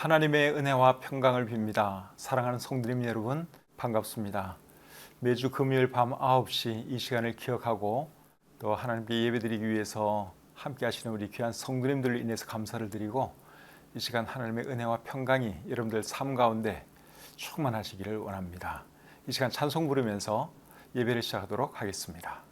하나님의 은혜와 평강을 빕니다. 사랑하는 성도님 여러분, 반갑습니다. 매주 금요일 밤 9시 이 시간을 기억하고 또 하나님께 예배드리기 위해서 함께 하시는 우리 귀한 성도님들을 인해서 감사를 드리고, 이 시간 하나님의 은혜와 평강이 여러분들 삶 가운데 충만하시기를 원합니다. 이 시간 찬송 부르면서 예배를 시작하도록 하겠습니다.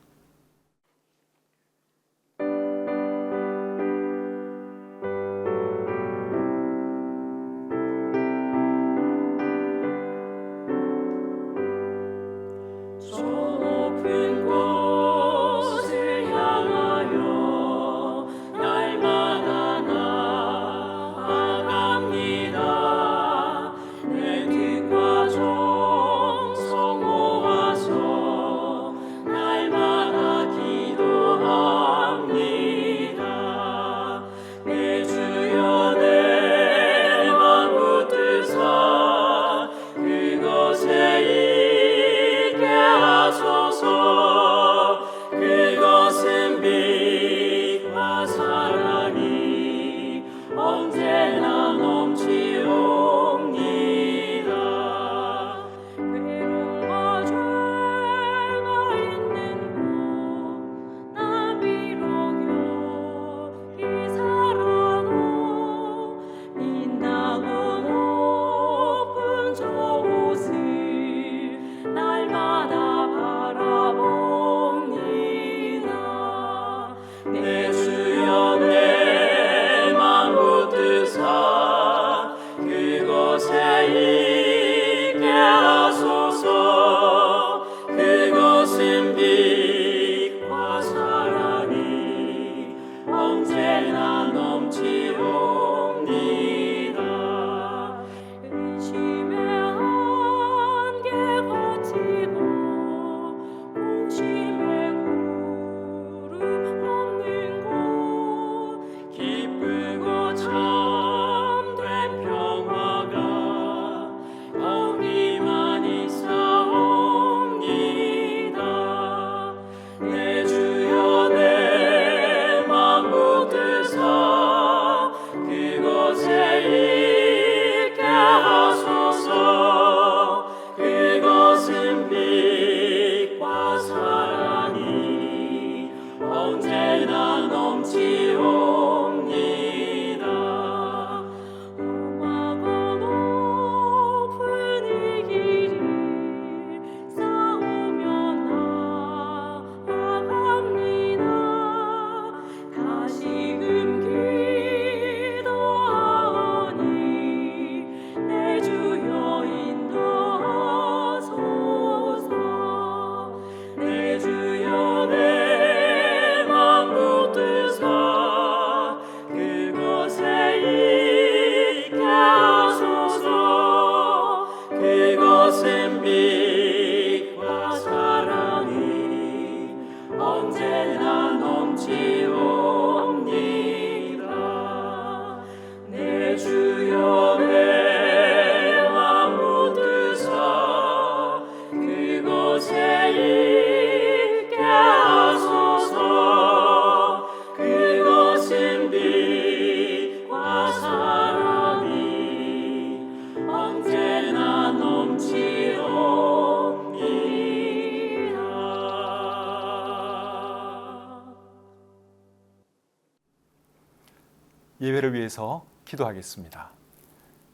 예배를 위해서 기도하겠습니다.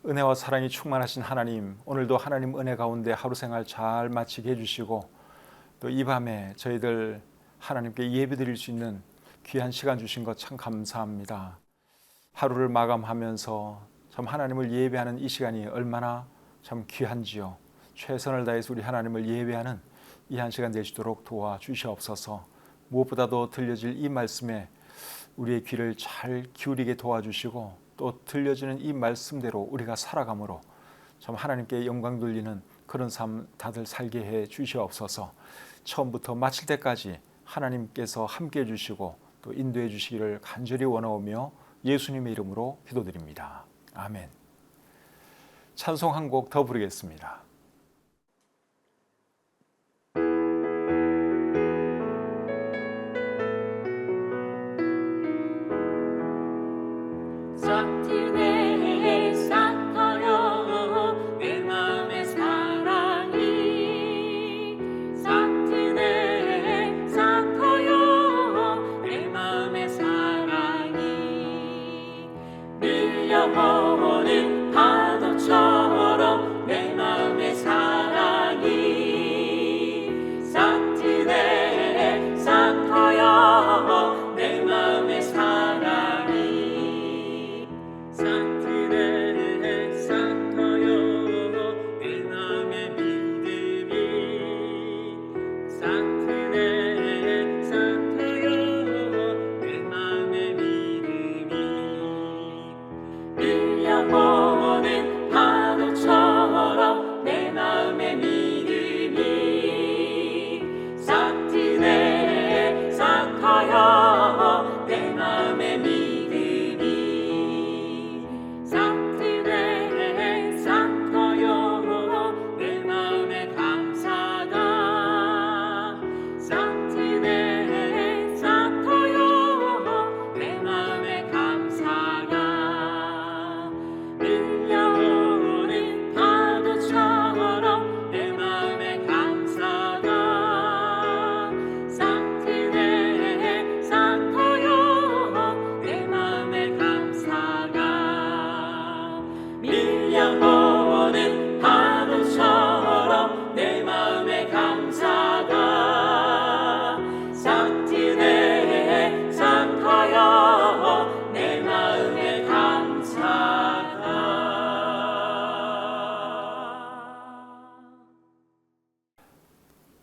은혜와 사랑이 충만하신 하나님, 오늘도 하나님 은혜 가운데 하루 생활 잘 마치게 해주시고, 또 이 밤에 저희들 하나님께 예배드릴 수 있는 귀한 시간 주신 것 참 감사합니다. 하루를 마감하면서 참 하나님을 예배하는 이 시간이 얼마나 참 귀한지요. 최선을 다해서 우리 하나님을 예배하는 이 한 시간 되시도록 도와주시옵소서. 무엇보다도 들려질 이 말씀에 우리의 귀를 잘 기울이게 도와주시고, 또 들려지는 이 말씀대로 우리가 살아감으로 참 하나님께 영광 돌리는 그런 삶 다들 살게 해 주시옵소서. 처음부터 마칠 때까지 하나님께서 함께 해주시고 또 인도해 주시기를 간절히 원하오며 예수님의 이름으로 기도드립니다. 아멘. 찬송 한 곡 더 부르겠습니다. Saturday, Saturday.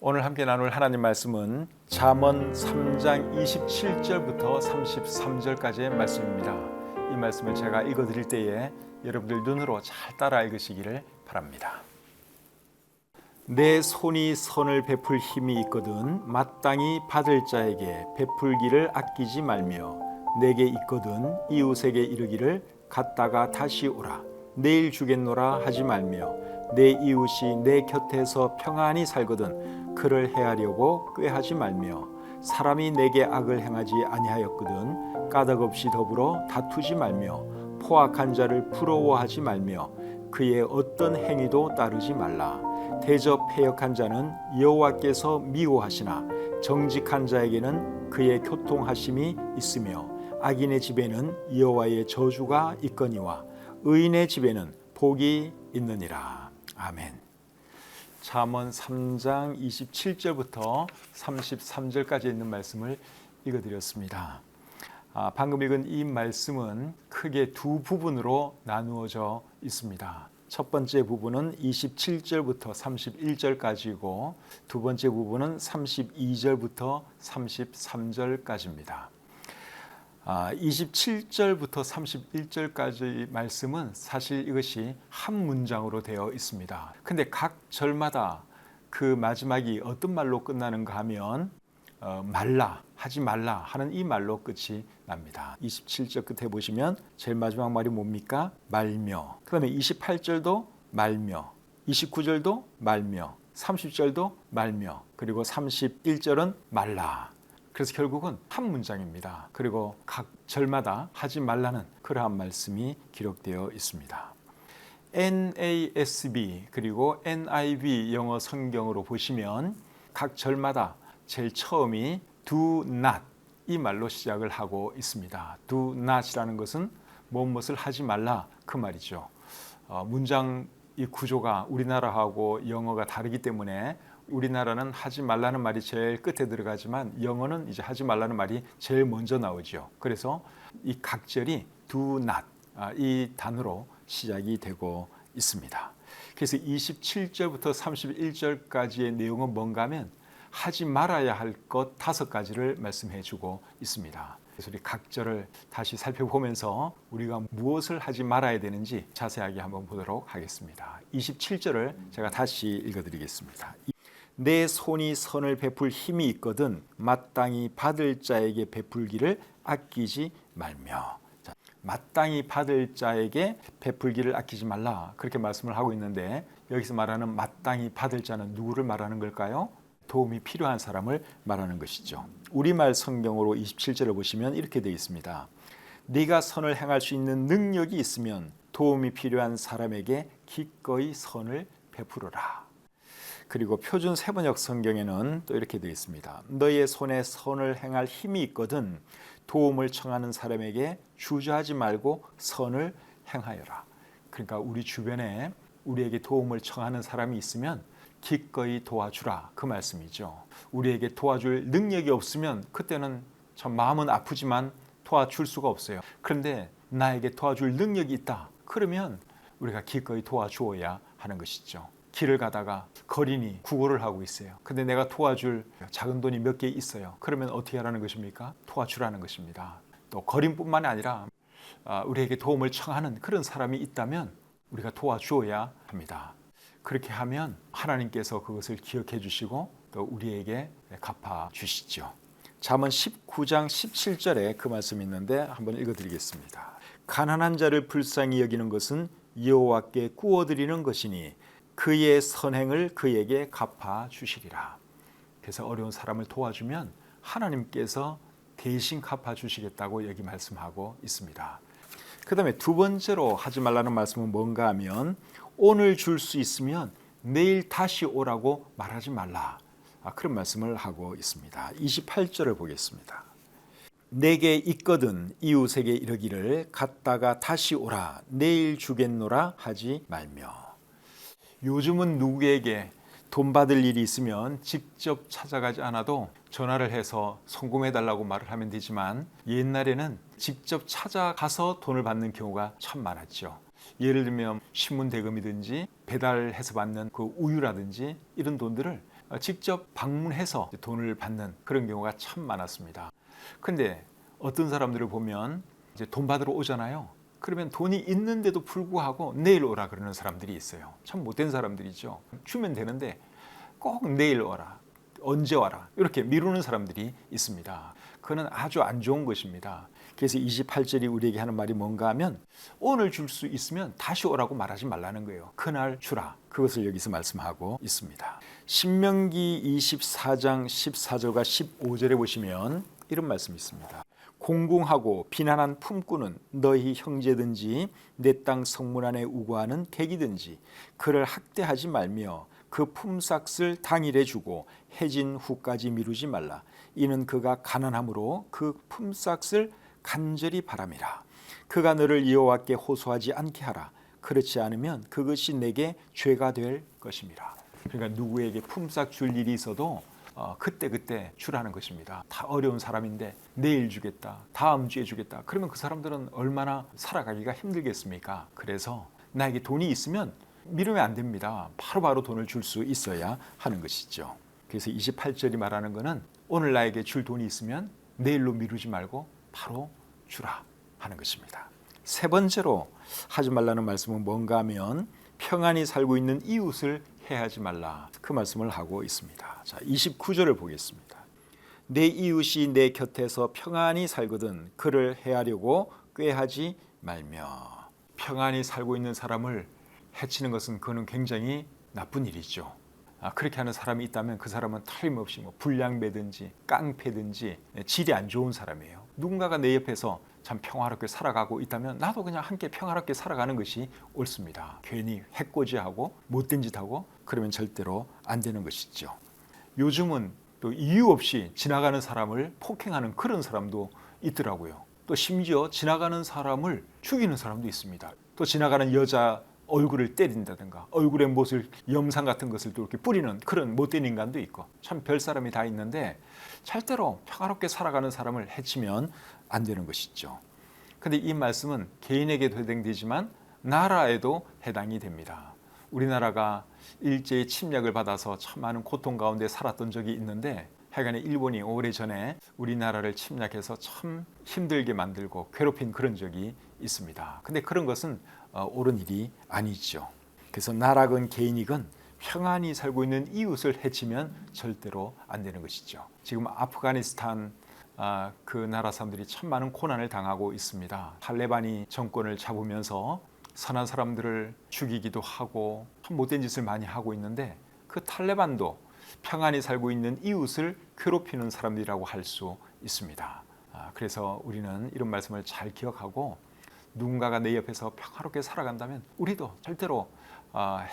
오늘 함께 나눌 하나님 말씀은 잠언 3장 27절부터 33절까지의 말씀입니다. 이 말씀을 제가 읽어드릴 때에 여러분들 눈으로 잘 따라 읽으시기를 바랍니다. 내 손이 선을 베풀 힘이 있거든 마땅히 받을 자에게 베풀기를 아끼지 말며 내게 있거든 이웃에게 이르기를 갔다가 다시 오라 내일 주겠노라 하지 말며 내 이웃이 내 곁에서 평안히 살거든 그를 해하려고 꾀하지 말며 사람이 내게 악을 행하지 아니하였거든 까닭없이 더불어 다투지 말며 포악한 자를 부러워하지 말며 그의 어떤 행위도 따르지 말라. 대저 패역한 자는 여호와께서 미워하시나 정직한 자에게는 그의 교통하심이 있으며 악인의 집에는 여호와의 저주가 있거니와 의인의 집에는 복이 있느니라. 아멘. 잠언 3장 27절부터 33절까지 있는 말씀을 읽어드렸습니다. 방금 읽은 이 말씀은 크게 두 부분으로 나누어져 있습니다. 첫 번째 부분은 27절부터 31절까지고 두 번째 부분은 32절부터 33절까지입니다. 27절부터 31절까지 말씀은 사실 이것이 한 문장으로 되어 있습니다. 근데 각 절마다 그 마지막이 어떤 말로 끝나는가 하면 말라, 하지 말라 하는 이 말로 끝이 납니다. 27절 끝에 보시면 제일 마지막 말이 뭡니까? 말며. 그 다음에 28절도 말며, 29절도 말며, 30절도 말며, 그리고 31절은 말라. 그래서 결국은 한 문장입니다. 그리고 각 절마다 하지 말라는 그러한 말씀이 기록되어 있습니다. NASB 그리고 NIV 영어 성경으로 보시면 각 절마다 제일 처음이 do not 이 말로 시작을 하고 있습니다. do not이라는 것은 무엇을 하지 말라 그 말이죠. 문장 이 구조가 우리나라하고 영어가 다르기 때문에 우리나라는 하지 말라는 말이 제일 끝에 들어가지만 영어는 이제 하지 말라는 말이 제일 먼저 나오죠. 그래서 이 각절이 do not 이 단어로 시작이 되고 있습니다. 그래서 27절부터 31절까지의 내용은 뭔가 하면 하지 말아야 할 것 5가지를 말씀해 주고 있습니다. 그래서 우리 각절을 다시 살펴보면서 우리가 무엇을 하지 말아야 되는지 자세하게 한번 보도록 하겠습니다. 27절을 제가 다시 읽어드리겠습니다. 내 손이 선을 베풀 힘이 있거든 마땅히 받을 자에게 베풀기를 아끼지 말며. 마땅히 받을 자에게 베풀기를 아끼지 말라 그렇게 말씀을 하고 있는데 여기서 말하는 마땅히 받을 자는 누구를 말하는 걸까요? 도움이 필요한 사람을 말하는 것이죠. 우리말 성경으로 27절을 보시면 이렇게 되어 있습니다. 네가 선을 행할 수 있는 능력이 있으면 도움이 필요한 사람에게 기꺼이 선을 베풀어라. 그리고 표준 세번역 성경에는 또 이렇게 되어 있습니다. 너의 손에 선을 행할 힘이 있거든 도움을 청하는 사람에게 주저하지 말고 선을 행하여라. 그러니까 우리 주변에 우리에게 도움을 청하는 사람이 있으면 기꺼이 도와주라 그 말씀이죠. 우리에게 도와줄 능력이 없으면 그때는 참 마음은 아프지만 도와줄 수가 없어요. 그런데 나에게 도와줄 능력이 있다. 그러면 우리가 기꺼이 도와주어야 하는 것이죠. 길을 가다가 거린이 구걸을 하고 있어요. 근데 내가 도와줄 작은 돈이 몇 개 있어요. 그러면 어떻게 하라는 것입니까? 도와주라는 것입니다. 또 거린뿐만 아니라 우리에게 도움을 청하는 그런 사람이 있다면 우리가 도와주어야 합니다. 그렇게 하면 하나님께서 그것을 기억해 주시고 또 우리에게 갚아 주시죠. 잠언 19장 17절에 그 말씀이 있는데 한번 읽어드리겠습니다. 가난한 자를 불쌍히 여기는 것은 여호와께 구워드리는 것이니 그의 선행을 그에게 갚아 주시리라. 그래서 어려운 사람을 도와주면 하나님께서 대신 갚아 주시겠다고 여기 말씀하고 있습니다. 그 다음에 두 번째로 하지 말라는 말씀은 뭔가 하면 오늘 줄 수 있으면 내일 다시 오라고 말하지 말라. 그런 말씀을 하고 있습니다. 28절을 보겠습니다. 내게 있거든 이웃에게 이르기를 갔다가 다시 오라 내일 주겠노라 하지 말며. 요즘은 누구에게 돈 받을 일이 있으면 직접 찾아가지 않아도 전화를 해서 송금해달라고 말을 하면 되지만 옛날에는 직접 찾아가서 돈을 받는 경우가 참 많았죠. 예를 들면 신문 대금이든지 배달해서 받는 그 우유라든지 이런 돈들을 직접 방문해서 돈을 받는 그런 경우가 참 많았습니다. 근데 어떤 사람들을 보면 이제 돈 받으러 오잖아요. 그러면 돈이 있는데도 불구하고 내일 오라 그러는 사람들이 있어요. 참 못된 사람들이죠. 주면 되는데 꼭 내일 오라, 언제 와라 이렇게 미루는 사람들이 있습니다. 그건 아주 안 좋은 것입니다. 그래서 28절이 우리에게 하는 말이 뭔가 하면 오늘 줄 수 있으면 다시 오라고 말하지 말라는 거예요. 그날 주라. 그것을 여기서 말씀하고 있습니다. 신명기 24장 14절과 15절에 보시면 이런 말씀이 있습니다. 공궁하고 비난한 품꾼은 너희 형제든지 내 땅 성문 안에 우거하는 객이든지 그를 학대하지 말며 그 품삯을 당일에 주고 해진 후까지 미루지 말라. 이는 그가 가난함으로 그 품삯을 간절히 바람이라. 그가 너를 여호와께 호소하지 않게 하라. 그렇지 않으면 그것이 내게 죄가 될 것임이라. 그러니까 누구에게 품삯 줄 일이 있어도 그때 주라는 것입니다. 다 어려운 사람인데 내일 주겠다, 다음 주에 주겠다. 그러면 그 사람들은 얼마나 살아가기가 힘들겠습니까? 그래서 나에게 돈이 있으면 미루면 안 됩니다. 바로바로 돈을 줄 수 있어야 하는 것이죠. 그래서 28절이 말하는 것은 오늘 나에게 줄 돈이 있으면 내일로 미루지 말고 바로 주라 하는 것입니다. 세 번째로 하지 말라는 말씀은 뭔가 하면 평안히 살고 있는 이웃을 해하지 말라. 그 말씀을 하고 있습니다. 자, 29절을 보겠습니다. 내 이웃이 내 곁에서 평안히 살거든 그를 해하려고 꾀하지 말며. 평안히 살고 있는 사람을 해치는 것은 그는 굉장히 나쁜 일이죠. 그렇게 하는 사람이 있다면 그 사람은 틀림없이 불량배든지 깡패든지 질이 안 좋은 사람이에요. 누군가가 내 옆에서 참 평화롭게 살아가고 있다면 나도 그냥 함께 평화롭게 살아가는 것이 옳습니다. 괜히 해코지하고 못된 짓하고 그러면 절대로 안 되는 것이죠. 요즘은 또 이유 없이 지나가는 사람을 폭행하는 그런 사람도 있더라고요. 또 심지어 지나가는 사람을 죽이는 사람도 있습니다. 또 지나가는 여자 얼굴을 때린다든가 얼굴에 무엇을 염상 같은 것을 또 이렇게 뿌리는 그런 못된 인간도 있고 참 별 사람이 다 있는데 절대로 평화롭게 살아가는 사람을 해치면 안 되는 것이죠. 그런데 이 말씀은 개인에게도 해당되지만 나라에도 해당이 됩니다. 우리나라가 일제의 침략을 받아서 참 많은 고통 가운데 살았던 적이 있는데 하여간에 일본이 오래전에 우리나라를 침략해서 참 힘들게 만들고 괴롭힌 그런 적이 있습니다. 근데 그런 것은 옳은 일이 아니죠. 그래서 나라건 개인이건 평안히 살고 있는 이웃을 해치면 절대로 안 되는 것이죠. 지금 아프가니스탄 그 나라 사람들이 참 많은 고난을 당하고 있습니다. 탈레반이 정권을 잡으면서 선한 사람들을 죽이기도 하고 참 못된 짓을 많이 하고 있는데 그 탈레반도 평안히 살고 있는 이웃을 괴롭히는 사람들이라고 할 수 있습니다. 그래서 우리는 이런 말씀을 잘 기억하고 누군가가 내 옆에서 평화롭게 살아간다면 우리도 절대로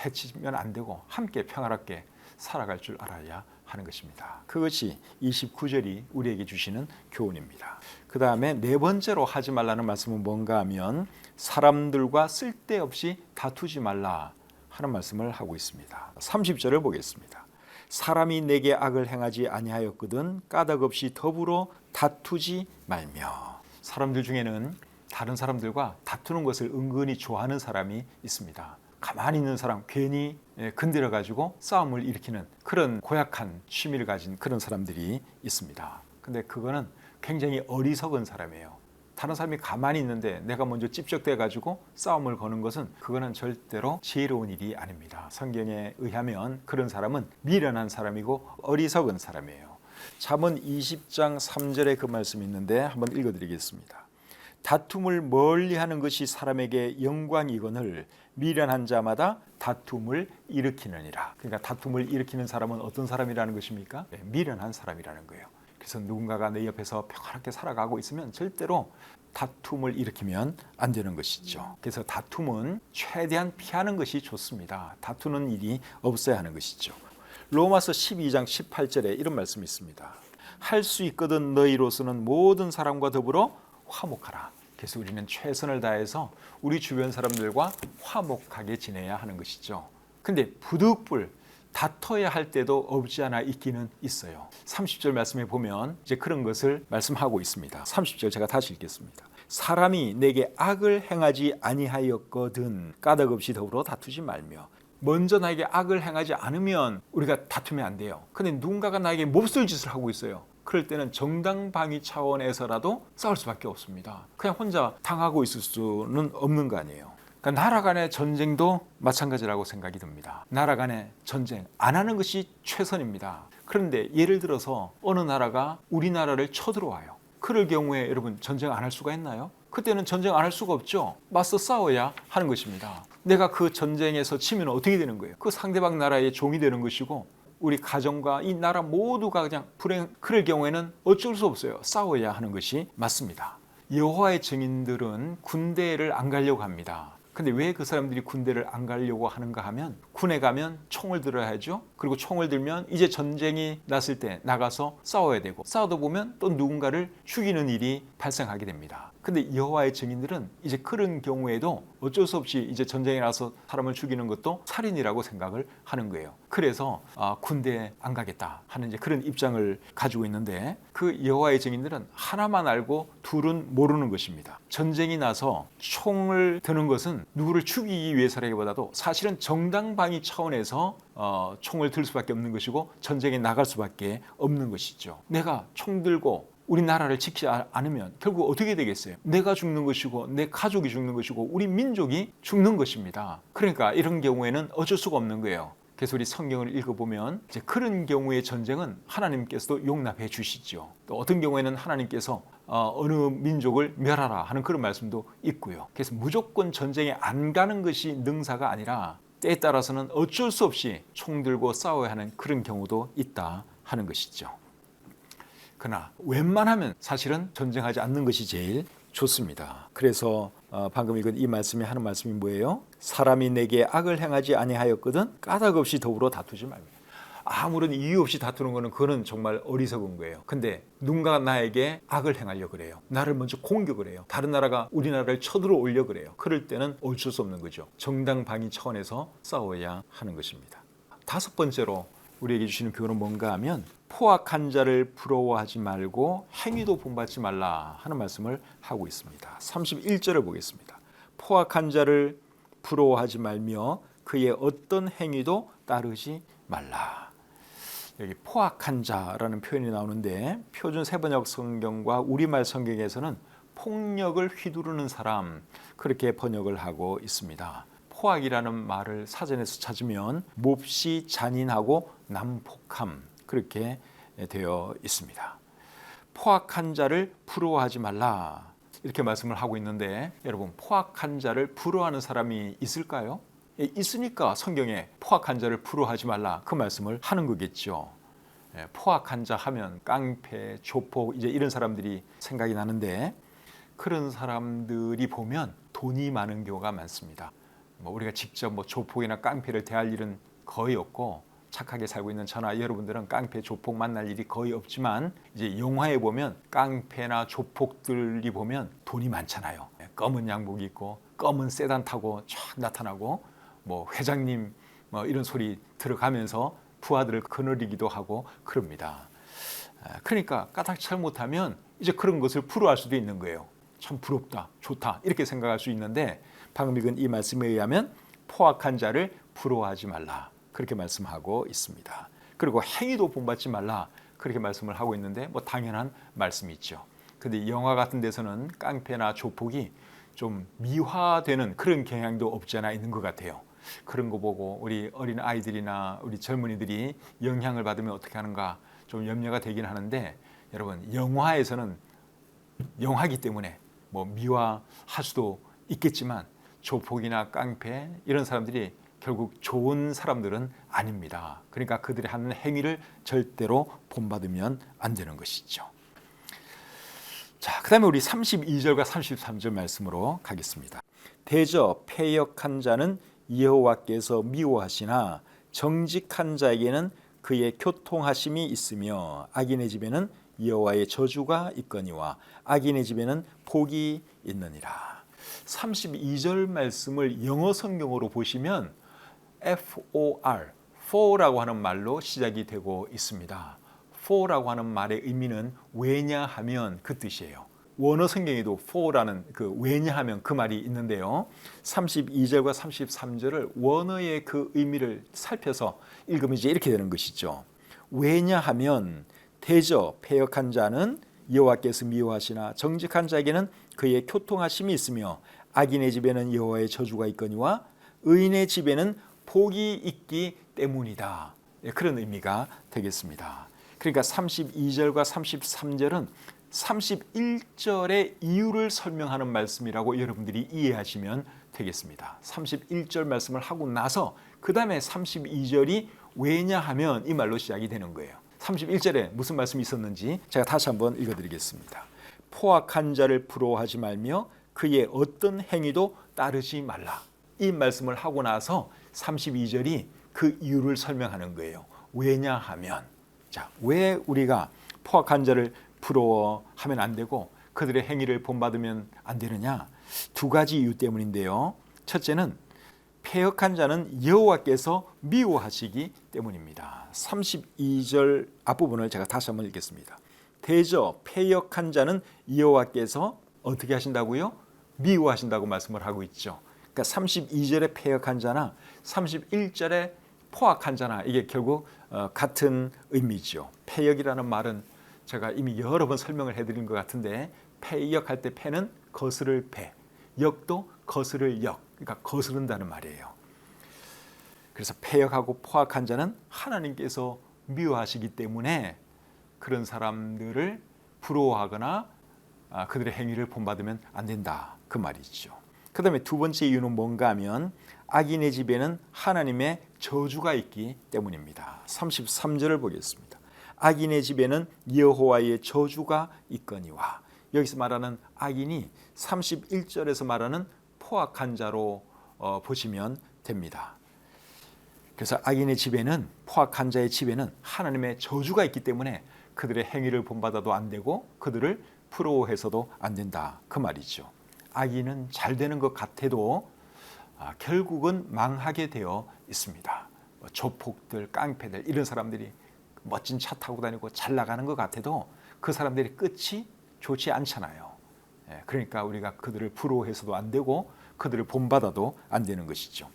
해치면 안 되고 함께 평화롭게 살아갈 줄 알아야 하는 것입니다. 그것이 29절이 우리에게 주시는 교훈입니다. 그 다음에 네 번째로 하지 말라는 말씀은 뭔가 하면 사람들과 쓸데없이 다투지 말라 하는 말씀을 하고 있습니다. 30절을 보겠습니다. 사람이 내게 악을 행하지 아니하였거든 까닭없이 더불어 다투지 말며. 사람들 중에는 다른 사람들과 다투는 것을 은근히 좋아하는 사람이 있습니다. 가만히 있는 사람 괜히 건드려 가지고 싸움을 일으키는 그런 고약한 취미를 가진 그런 사람들이 있습니다. 근데 그거는 굉장히 어리석은 사람이에요. 다른 사람이 가만히 있는데 내가 먼저 찝적대 가지고 싸움을 거는 것은 그거는 절대로 지혜로운 일이 아닙니다. 성경에 의하면 그런 사람은 미련한 사람이고 어리석은 사람이에요. 잠언 20장 3절에 그 말씀이 있는데 한번 읽어드리겠습니다. 다툼을 멀리하는 것이 사람에게 영광이거늘 미련한 자마다 다툼을 일으키느니라. 그러니까 다툼을 일으키는 사람은 어떤 사람이라는 것입니까? 미련한 사람이라는 거예요. 그래서 누군가가 내 옆에서 평화롭게 살아가고 있으면 절대로 다툼을 일으키면 안 되는 것이죠. 그래서 다툼은 최대한 피하는 것이 좋습니다. 다투는 일이 없어야 하는 것이죠. 로마서 12장 18절에 이런 말씀이 있습니다. 할 수 있거든 너희로서는 모든 사람과 더불어 화목하라. 그래서 우리는 최선을 다해서 우리 주변 사람들과 화목하게 지내야 하는 것이죠. 근데 부득불 다퉈야 할 때도 없지 않아 있기는 있어요. 30절 말씀에 보면 이제 그런 것을 말씀하고 있습니다. 30절 제가 다시 읽겠습니다. 사람이 내게 악을 행하지 아니하였거든 까닭없이 더불어 다투지 말며. 먼저 나에게 악을 행하지 않으면 우리가 다투면 안 돼요. 근데 누군가가 나에게 몹쓸 짓을 하고 있어요. 그럴 때는 정당방위 차원에서라도 싸울 수밖에 없습니다. 그냥 혼자 당하고 있을 수는 없는 거 아니에요. 그러니까 나라 간의 전쟁도 마찬가지라고 생각이 듭니다. 나라 간의 전쟁 안 하는 것이 최선입니다. 그런데 예를 들어서 어느 나라가 우리나라를 쳐들어와요. 그럴 경우에 여러분 전쟁 안 할 수가 있나요? 그때는 전쟁 안 할 수가 없죠. 맞서 싸워야 하는 것입니다. 내가 그 전쟁에서 치면 어떻게 되는 거예요? 그 상대방 나라의 종이 되는 것이고 우리 가정과 이 나라 모두가 그냥 그럴 경우에는 어쩔 수 없어요. 싸워야 하는 것이 맞습니다. 여호와의 증인들은 군대를 안 가려고 합니다. 근데 왜 그 사람들이 군대를 안 가려고 하는가 하면 군에 가면 총을 들어야죠. 그리고 총을 들면 이제 전쟁이 났을 때 나가서 싸워야 되고 싸우다 보면 또 누군가를 죽이는 일이 발생하게 됩니다. 근데 여호와의 증인들은 이제 그런 경우에도 어쩔 수 없이 이제 전쟁에 나서 사람을 죽이는 것도 살인이라고 생각을 하는 거예요. 그래서 군대에 안 가겠다 하는 이제 그런 입장을 가지고 있는데 그 여호와의 증인들은 하나만 알고 둘은 모르는 것입니다. 전쟁이 나서 총을 드는 것은 누구를 죽이기 위해서라기보다도 사실은 정당방위 차원에서 총을 들 수밖에 없는 것이고 전쟁에 나갈 수밖에 없는 것이죠. 내가 총 들고 우리나라를 지키지 않으면 결국 어떻게 되겠어요? 내가 죽는 것이고 내 가족이 죽는 것이고 우리 민족이 죽는 것입니다. 그러니까 이런 경우에는 어쩔 수가 없는 거예요. 그래서 우리 성경을 읽어보면 이제 그런 경우의 전쟁은 하나님께서도 용납해 주시죠. 또 어떤 경우에는 하나님께서 어느 민족을 멸하라 하는 그런 말씀도 있고요. 그래서 무조건 전쟁에 안 가는 것이 능사가 아니라 때에 따라서는 어쩔 수 없이 총 들고 싸워야 하는 그런 경우도 있다 하는 것이죠. 그러나 웬만하면 사실은 전쟁하지 않는 것이 제일 좋습니다. 그래서 방금 읽은 이 말씀에 하는 말씀이 뭐예요? 사람이 내게 악을 행하지 아니하였거든 까닭 없이 더불어 다투지 말며. 아무런 이유 없이 다투는 거는 그거는 정말 어리석은 거예요. 근데 누군가 나에게 악을 행하려고 그래요. 나를 먼저 공격을 해요. 다른 나라가 우리나라를 쳐들어오려고 그래요. 그럴 때는 어쩔 수 없는 거죠. 정당방위 차원에서 싸워야 하는 것입니다. 다섯 번째로 우리에게 주시는 교훈은 뭔가 하면 포악한 자를 부러워하지 말고 행위도 본받지 말라 하는 말씀을 하고 있습니다. 31절을 보겠습니다. 포악한 자를 부러워하지 말며 그의 어떤 행위도 따르지 말라. 여기 포악한 자라는 표현이 나오는데 표준 세번역 성경과 우리말 성경에서는 폭력을 휘두르는 사람 그렇게 번역을 하고 있습니다. 포악이라는 말을 사전에서 찾으면 몹시 잔인하고 난폭함 그렇게 되어 있습니다. 포악한 자를 부러워하지 말라 이렇게 말씀을 하고 있는데 여러분 포악한 자를 부러워하는 사람이 있을까요? 있으니까 성경에 포악한 자를 부러워하지 말라 그 말씀을 하는 거겠죠. 포악한 자 하면 깡패, 조폭 이제 이런 사람들이 생각이 나는데 그런 사람들이 보면 돈이 많은 경우가 많습니다. 우리가 직접 조폭이나 깡패를 대할 일은 거의 없고 착하게 살고 있는 저나 여러분들은 깡패, 조폭 만날 일이 거의 없지만 이제 영화에 보면 깡패나 조폭들이 보면 돈이 많잖아요. 검은 양복 입고 검은 세단 타고 쫙 나타나고 회장님 이런 소리 들어가면서 부하들을 거느리기도 하고 그럽니다. 그러니까 까닭 잘못하면 이제 그런 것을 부러워할 수도 있는 거예요. 참 부럽다, 좋다 이렇게 생각할 수 있는데 방금 읽은 이 말씀에 의하면 포악한 자를 부러워하지 말라 그렇게 말씀하고 있습니다. 그리고 행위도 본받지 말라 그렇게 말씀을 하고 있는데 당연한 말씀이죠. 근데 영화 같은 데서는 깡패나 조폭이 좀 미화되는 그런 경향도 없지 않아 있는 것 같아요. 그런 거 보고 우리 어린 아이들이나 우리 젊은이들이 영향을 받으면 어떻게 하는가 좀 염려가 되긴 하는데 여러분 영화에서는 영화이기 때문에 미화할 수도 있겠지만 조폭이나 깡패 이런 사람들이 결국 좋은 사람들은 아닙니다. 그러니까 그들이 하는 행위를 절대로 본받으면 안 되는 것이죠. 자, 그다음에 우리 32절과 33절 말씀으로 가겠습니다. 대저 패역한 자는 여호와께서 미워하시나 정직한 자에게는 그의 교통하심이 있으며 악인의 집에는 여호와의 저주가 있거니와 악인의 집에는 복이 있느니라. 32절 말씀을 영어 성경으로 보시면 FOR, for라고 하는 말로 시작이 되고 있습니다. for라고 하는 말의 의미는 왜냐하면 그 뜻이에요. 원어 성경에도 for라는 그 왜냐하면 그 말이 있는데요. 32절과 33절을 원어의 그 의미를 살펴서 읽으면 이제 이렇게 되는 것이죠. 왜냐하면 대저 패역한 자는 여호와께서 미워하시나 정직한 자에게는 그의 교통하심이 있으며 악인의 집에는 여호와의 저주가 있거니와 의인의 집에는 복이 있기 때문이다. 그런 의미가 되겠습니다. 그러니까 32절과 33절은 31절의 이유를 설명하는 말씀이라고 여러분들이 이해하시면 되겠습니다. 31절 말씀을 하고 나서 그 다음에 32절이 왜냐하면 이 말로 시작이 되는 거예요. 31절에 무슨 말씀이 있었는지 제가 다시 한번 읽어드리겠습니다. 포악한 자를 부러워하지 말며 그의 어떤 행위도 따르지 말라. 이 말씀을 하고 나서 32절이 그 이유를 설명하는 거예요. 왜냐하면, 자, 왜 우리가 포악한 자를 부러워하면 안 되고 그들의 행위를 본받으면 안 되느냐? 두 가지 이유 때문인데요. 첫째는 패역한 자는 여호와께서 미워하시기 때문입니다. 32절 앞부분을 제가 다시 한번 읽겠습니다. 대저 패역한 자는 여호와께서 어떻게 하신다고요? 미워하신다고 말씀을 하고 있죠. 그러니까 32절의 패역한 자나 31절의 포악한 자나 이게 결국 같은 의미죠. 패역이라는 말은 제가 이미 여러 번 설명을 해드린 것 같은데 패역할 때 패는 거스를 패, 역도 거스를 역, 그러니까 거스른다는 말이에요. 그래서 패역하고 포악한 자는 하나님께서 미워하시기 때문에 그런 사람들을 부러워하거나 그들의 행위를 본받으면 안 된다 그 말이죠. 그 다음에 두 번째 이유는 뭔가 하면 악인의 집에는 하나님의 저주가 있기 때문입니다. 33절을 보겠습니다. 악인의 집에는 여호와의 저주가 있거니와, 여기서 말하는 악인이 31절에서 말하는 포악한 자로 보시면 됩니다. 그래서 악인의 집에는, 포악한 자의 집에는 하나님의 저주가 있기 때문에 그들의 행위를 본받아도 안 되고 그들을 부러워해서도 안 된다 그 말이죠. 악인은 잘 되는 것 같아도 결국은 망하게 되어 있습니다. 조폭들, 깡패들 이런 사람들이 멋진 차 타고 다니고 잘 나가는 것 같아도 그 사람들의 끝이 좋지 않잖아요. 그러니까 우리가 그들을 부러워해서도 안 되고 그들을 본받아도 안 되는 것이죠.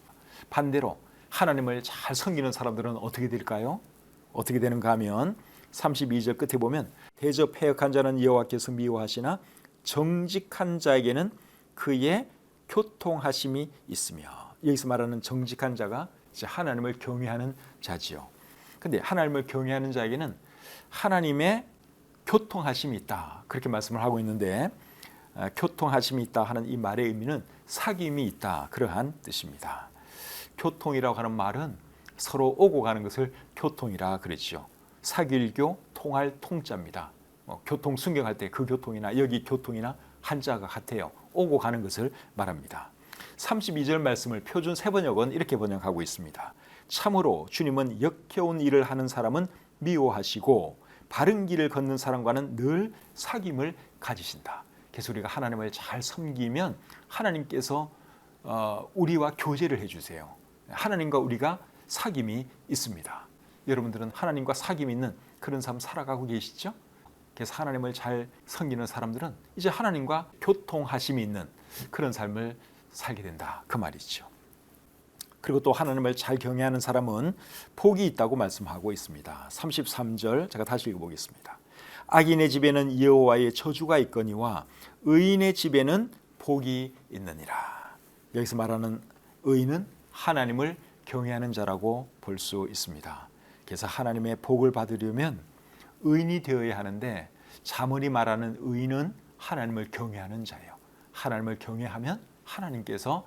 반대로 하나님을 잘 섬기는 사람들은 어떻게 될까요? 어떻게 되는가 하면 32절 끝에 보면 대저 패역한 자는 여호와께서 미워하시나 정직한 자에게는 그의 교통하심이 있으며, 여기서 말하는 정직한 자가 이제 하나님을 경외하는 자지요. 근데 하나님을 경외하는 자에게는 하나님의 교통하심이 있다 그렇게 말씀을 하고 있는데, 교통하심이 있다 하는 이 말의 의미는 사귐이 있다 그러한 뜻입니다. 교통이라고 하는 말은 서로 오고 가는 것을 교통이라 그러죠. 사귐교 통할 통자입니다. 교통 순경할 때 그 교통이나 여기 교통이나 한자가 같아요. 오고 가는 것을 말합니다. 32절 말씀을 표준 세번역은 이렇게 번역하고 있습니다. 참으로 주님은 역겨운 일을 하는 사람은 미워하시고 바른 길을 걷는 사람과는 늘 사귐을 가지신다. 그래서 우리가 하나님을 잘 섬기면 하나님께서 우리와 교제를 해주세요. 하나님과 우리가 사귐이 있습니다. 여러분들은 하나님과 사귐이 있는 그런 삶 살아가고 계시죠? 그래서 하나님을 잘 섬기는 사람들은 이제 하나님과 교통하심이 있는 그런 삶을 살게 된다 그 말이죠. 그리고 또 하나님을 잘 경외하는 사람은 복이 있다고 말씀하고 있습니다. 33절 제가 다시 읽어보겠습니다. 악인의 집에는 여호와의 저주가 있거니와 의인의 집에는 복이 있느니라. 여기서 말하는 의인은 하나님을 경외하는 자라고 볼 수 있습니다. 그래서 하나님의 복을 받으려면 의인이 되어야 하는데, 잠언이 말하는 의인은 하나님을 경외하는 자예요. 하나님을 경외하면 하나님께서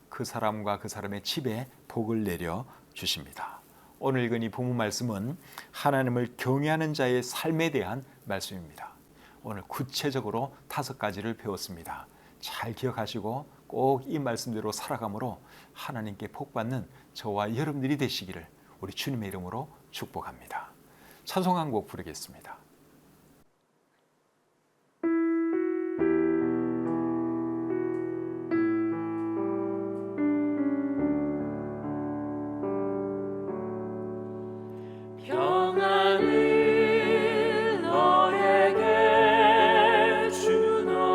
그 사람과 그 사람의 집에 복을 내려 주십니다. 오늘 읽은 이 본문 말씀은 하나님을 경외하는 자의 삶에 대한 말씀입니다. 오늘 구체적으로 5가지를 배웠습니다. 잘 기억하시고 꼭 이 말씀대로 살아감으로 하나님께 복받는 저와 여러분들이 되시기를 우리 주님의 이름으로 축복합니다. 찬송 한 곡 부르겠습니다. 평안을 너에게 주노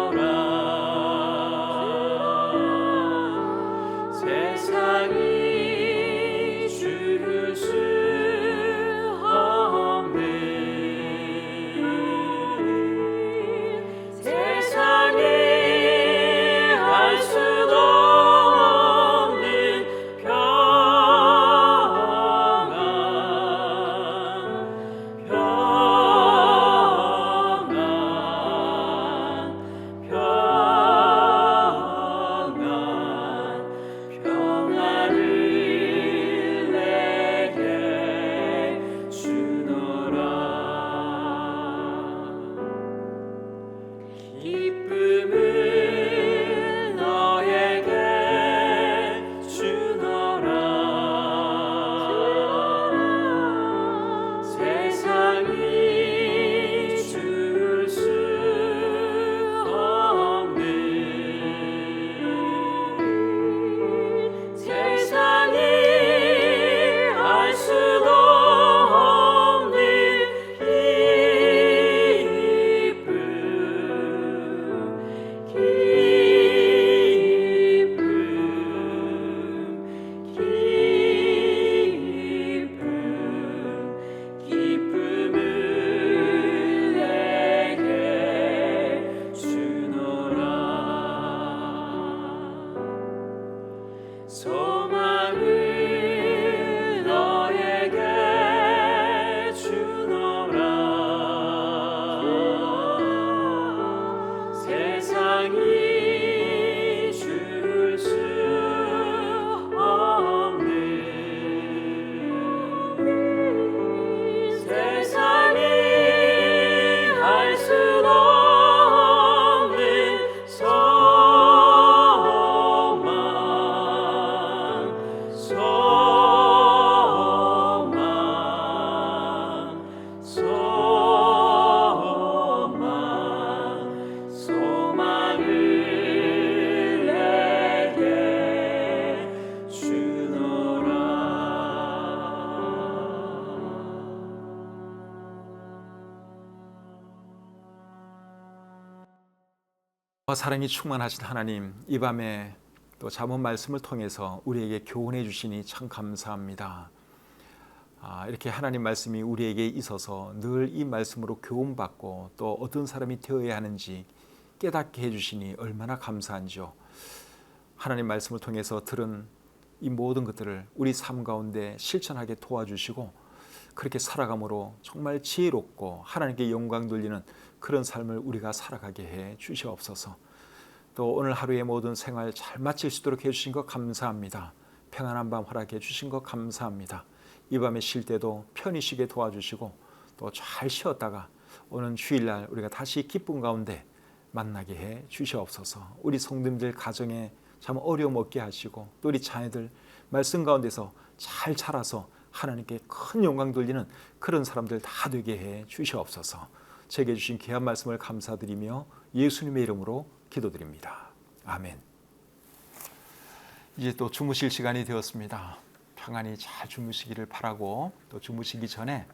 사랑이 충만하신 하나님, 이 밤에 또 잠언 말씀을 통해서 우리에게 교훈해 주시니 참 감사합니다. 이렇게 하나님 말씀이 우리에게 있어서 늘 이 말씀으로 교훈받고 또 어떤 사람이 되어야 하는지 깨닫게 해주시니 얼마나 감사한지요. 하나님 말씀을 통해서 들은 이 모든 것들을 우리 삶 가운데 실천하게 도와주시고 그렇게 살아감으로 정말 지혜롭고 하나님께 영광 돌리는 그런 삶을 우리가 살아가게 해 주시옵소서. 또 오늘 하루의 모든 생활 잘 마칠 수 있도록 해주신 것 감사합니다. 평안한 밤 허락해 주신 것 감사합니다. 이 밤에 쉴 때도 편히 쉬게 도와주시고 또 잘 쉬었다가 오는 주일날 우리가 다시 기쁨 가운데 만나게 해 주시옵소서. 우리 성도님들 가정에 참 어려움 없게 하시고 또 우리 자녀들 말씀 가운데서 잘 자라서 하나님께 큰 영광 돌리는 그런 사람들 다 되게 해 주시옵소서. 제게 주신 귀한 말씀을 감사드리며 예수님의 이름으로 기도드립니다. 아멘. 이제 또 주무실 시간이 되었습니다. 평안히 잘 주무시기를 바라고 또 주무시기 전에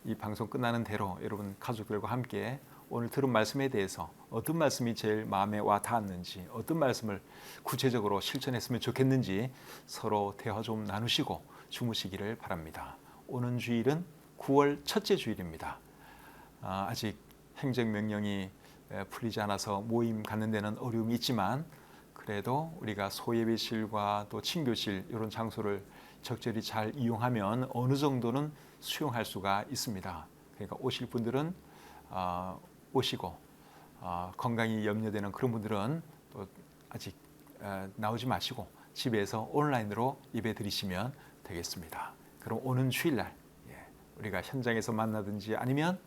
이 방송 끝나는 대로 여러분 가족들과 함께 오늘 들은 말씀에 대해서 어떤 말씀이 제일 마음에 와 닿았는지 어떤 말씀을 구체적으로 실천했으면 좋겠는지 서로 대화 좀 나누시고 주무시기를 바랍니다. 오는 주일은 9월 첫째 주일입니다. 아직 행정명령이 풀리지 않아서 모임 갖는 데는 어려움이 있지만 그래도 우리가 소예배실과 또 친교실 이런 장소를 적절히 잘 이용하면 어느 정도는 수용할 수가 있습니다. 그러니까 오실 분들은 오시고 건강이 염려되는 그런 분들은 또 아직 나오지 마시고 집에서 온라인으로 예배 드리시면 되겠습니다. 그럼 오는 주일날 우리가 현장에서 만나든지 아니면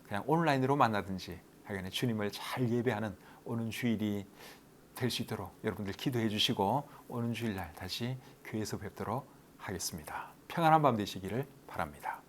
그냥 온라인으로 만나든지 하여간에 주님을 잘 예배하는 오는 주일이 될 수 있도록 여러분들 기도해 주시고 오는 주일날 다시 교회에서 뵙도록 하겠습니다. 평안한 밤 되시기를 바랍니다.